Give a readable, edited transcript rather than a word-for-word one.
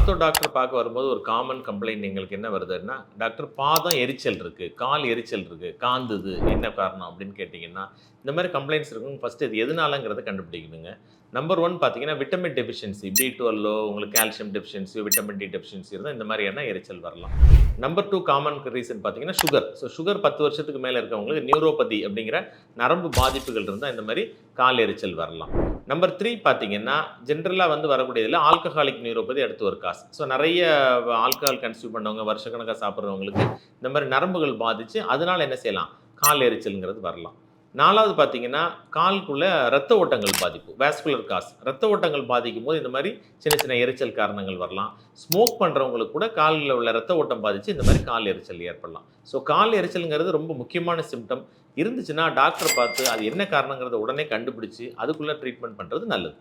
Ortho doctor பார்க்க வரும்போது ஒரு காமன் கம்ப்ளைண்ட் எங்களுக்கு என்ன வருதுன்னா, டாக்டர் பாதம் எரிச்சல் இருக்கு, கால் எரிச்சல் இருக்கு, காந்துது. என்ன காரணம் அப்படின்னு கேட்டீங்கன்னா, இந்த மாரி கம்ப்ளைண்ட்ஸ் இருக்கும். ஃபர்ஸ்ட் இது எதனாலங்கிறத கண்டுபிடிக்கணுங்க. நம்பர் 1 பார்த்தீங்கன்னா, விட்டமின் டெஃபிஷியன்சி B12 உங்களுக்கு calcium deficiency, vitamin D deficiency இருந்தா இந்த மாதிரியான எரிச்சல் வரலாம். நம்பர் 2 காமன் ரீசன் பார்த்தீங்கன்னா, சுகர். சுகர் 10 வருஷத்துக்கு மேல இருக்கவங்களுக்கு நியூரோபதி அப்படிங்கிற நரம்பு பாதிப்புகள் இருந்தா இந்த மாரி கால் எரிச்சல் வரலாம். நம்பர் 3 பார்த்தீங்கன்னா, ஜென்ரலா வரக்கூடியதில ஆல்கஹாலிக் நியூரோபதி அடுத்து ஒரு காஸ். நெறைய ஆல்கஹால் கன்சியூம் பண்ணவங்க, வருஷக்கணக்கா சாப்பிடுறவங்களுக்கு இந்த மாரி நரம்புகள் பாதிச்சு, அதனால என்ன செய்யலாம்? கால் எரிச்சல்ங்கிறது வரலாம். 4வது பார்த்தீங்கன்னா, காலுக்குள்ள ரத்த ஓட்டங்கள் பாதிப்பு. Vascular cause. ரத்த ஓட்டங்கள் பாதிக்கும்போது இந்த மாரி சின்ன சின்ன எரிச்சல் காரணங்கள் வரலாம். ஸ்மோக் பண்றவங்களுக்கு கூட கால்ல உள்ள ரத்த ஓட்டம் பாதிச்சு இந்த மாரி கால் எரிச்சல் ஏற்படலாம். கால் எரிச்சல்ங்கிறது ரொம்ப முக்கியமான சிம்ப்டம். இருந்துச்சுன்னா டாக்டர பார்த்து அது என்ன காரணங்கிறத உடனே கண்டுபிடிச்சு, அதுக்குள்ள ட்ரீட்மெண்ட் பண்றது நல்லது.